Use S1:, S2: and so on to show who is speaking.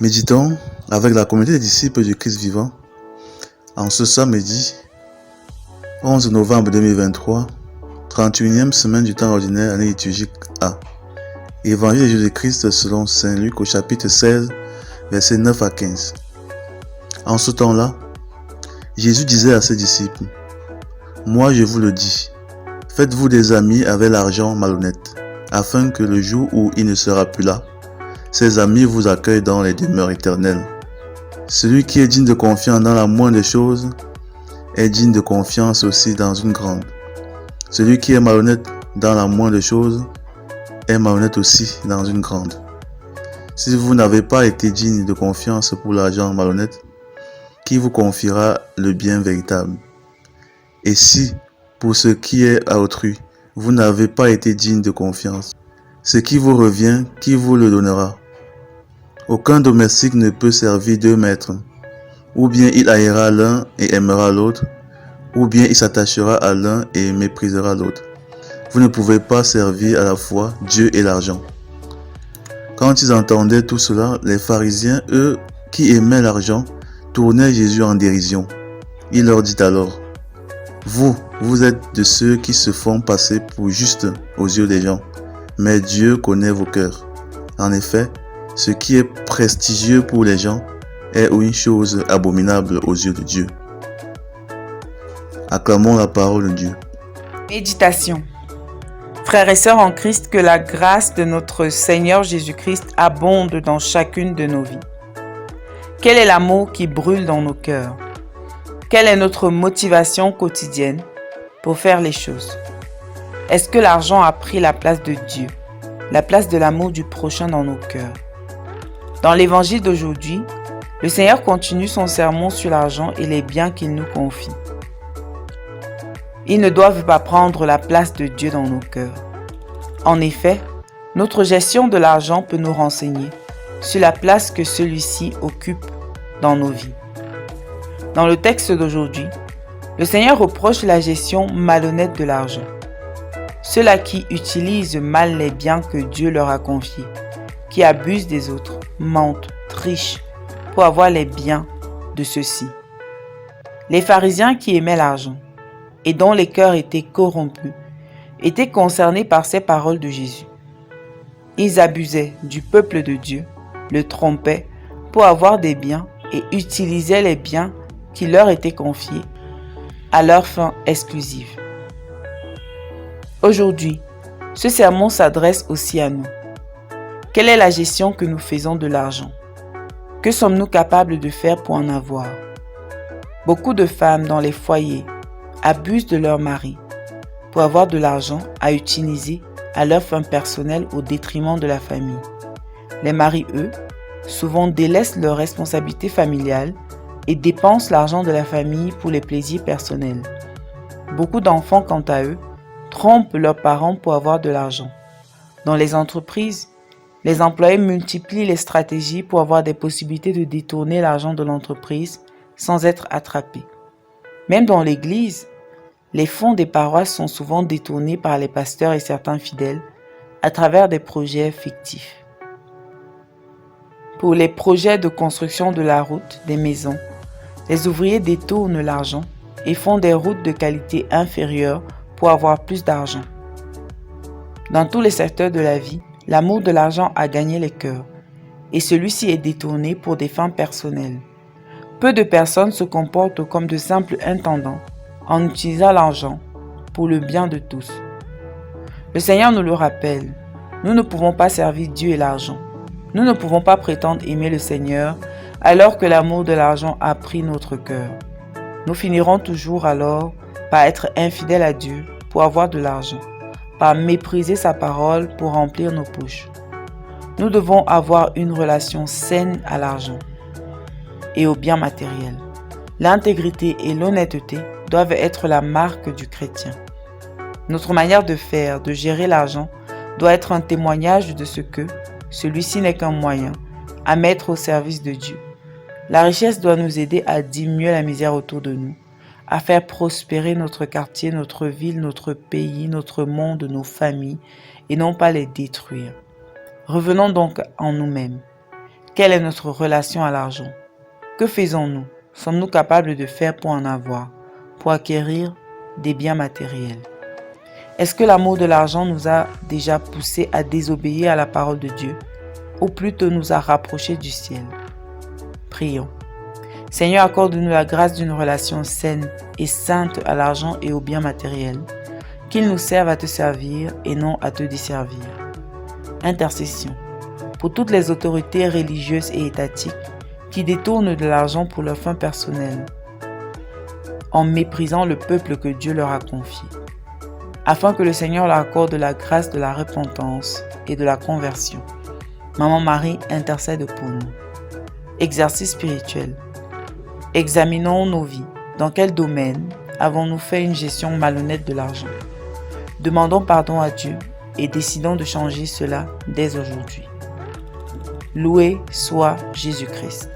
S1: Méditons avec la communauté des disciples du Christ vivant en ce samedi 11 novembre 2023, 31e semaine du temps ordinaire, année liturgique A. Évangile de Jésus-Christ selon Saint Luc au chapitre 16, versets 9 à 15. En ce temps-là, Jésus disait à ses disciples: « Moi je vous le dis, faites-vous des amis avec l'argent malhonnête, afin que le jour où il ne sera plus là, ses amis vous accueillent dans les demeures éternelles. Celui qui est digne de confiance dans la moindre chose est digne de confiance aussi dans une grande. Celui qui est malhonnête dans la moindre chose est malhonnête aussi dans une grande. Si vous n'avez pas été digne de confiance pour l'argent malhonnête, qui vous confiera le bien véritable? Et si, pour ce qui est à autrui, vous n'avez pas été digne de confiance, ce qui vous revient, qui vous le donnera? Aucun domestique ne peut servir deux maîtres. Ou bien il haïra l'un et aimera l'autre, ou bien il s'attachera à l'un et méprisera l'autre. Vous ne pouvez pas servir à la fois Dieu et l'argent. » Quand ils entendaient tout cela, les pharisiens, eux qui aimaient l'argent, tournaient Jésus en dérision. Il leur dit alors: « Vous êtes de ceux qui se font passer pour justes aux yeux des gens, mais Dieu connaît vos cœurs. En effet, ce qui est prestigieux pour les gens est une chose abominable aux yeux de Dieu. » Acclamons la parole de Dieu.
S2: Méditation. Frères et sœurs en Christ, que la grâce de notre Seigneur Jésus-Christ abonde dans chacune de nos vies. Quel est l'amour qui brûle dans nos cœurs? Quelle est notre motivation quotidienne pour faire les choses? Est-ce que l'argent a pris la place de Dieu, la place de l'amour du prochain dans nos cœurs? Dans l'évangile d'aujourd'hui, le Seigneur continue son sermon sur l'argent et les biens qu'il nous confie. Ils ne doivent pas prendre la place de Dieu dans nos cœurs. En effet, notre gestion de l'argent peut nous renseigner sur la place que celui-ci occupe dans nos vies. Dans le texte d'aujourd'hui, le Seigneur reproche la gestion malhonnête de l'argent. Ceux-là qui utilisent mal les biens que Dieu leur a confiés, qui abusent des autres, mentent, trichent pour avoir les biens de ceux-ci. Les pharisiens qui aimaient l'argent et dont les cœurs étaient corrompus étaient concernés par ces paroles de Jésus. Ils abusaient du peuple de Dieu, le trompaient pour avoir des biens et utilisaient les biens qui leur étaient confiés à leur fin exclusive. Aujourd'hui, ce sermon s'adresse aussi à nous. Quelle est la gestion que nous faisons de l'argent? Que sommes-nous capables de faire pour en avoir? Beaucoup de femmes dans les foyers abusent de leur mari pour avoir de l'argent à utiliser à leur fin personnelle au détriment de la famille. Les maris, eux, souvent délaissent leurs responsabilités familiales et dépensent l'argent de la famille pour les plaisirs personnels. Beaucoup d'enfants, quant à eux, trompent leurs parents pour avoir de l'argent. Dans les entreprises, les employés multiplient les stratégies pour avoir des possibilités de détourner l'argent de l'entreprise sans être attrapés. Même dans l'Église, les fonds des paroisses sont souvent détournés par les pasteurs et certains fidèles à travers des projets fictifs. Pour les projets de construction de la route, des maisons, les ouvriers détournent l'argent et font des routes de qualité inférieure pour avoir plus d'argent. Dans tous les secteurs de la vie, l'amour de l'argent a gagné les cœurs et celui-ci est détourné pour des fins personnelles. Peu de personnes se comportent comme de simples intendants en utilisant l'argent pour le bien de tous. Le Seigneur nous le rappelle, nous ne pouvons pas servir Dieu et l'argent. Nous ne pouvons pas prétendre aimer le Seigneur alors que l'amour de l'argent a pris notre cœur. Nous finirons toujours alors par être infidèles à Dieu pour avoir de l'argent, par mépriser sa parole pour remplir nos poches. Nous devons avoir une relation saine à l'argent et aux biens matériels. L'intégrité et l'honnêteté doivent être la marque du chrétien. Notre manière de faire, de gérer l'argent, doit être un témoignage de ce que celui-ci n'est qu'un moyen à mettre au service de Dieu. La richesse doit nous aider à diminuer la misère autour de nous, à faire prospérer notre quartier, notre ville, notre pays, notre monde, nos familles, et non pas les détruire. Revenons donc en nous-mêmes. Quelle est notre relation à l'argent? Que faisons-nous? Sommes-nous capables de faire pour en avoir, pour acquérir des biens matériels? Est-ce que l'amour de l'argent nous a déjà poussés à désobéir à la parole de Dieu, ou plutôt nous a rapprochés du ciel? Prions. Seigneur, accorde-nous la grâce d'une relation saine et sainte à l'argent et aux biens matériels, qu'ils nous servent à te servir et non à te desservir. Intercession. Pour toutes les autorités religieuses et étatiques qui détournent de l'argent pour leurs fins personnelles, en méprisant le peuple que Dieu leur a confié, afin que le Seigneur leur accorde la grâce de la repentance et de la conversion. Maman Marie intercède pour nous. Exercice spirituel. Examinons nos vies. Dans quel domaine avons-nous fait une gestion malhonnête de l'argent? Demandons pardon à Dieu et décidons de changer cela dès aujourd'hui. Loué soit Jésus-Christ.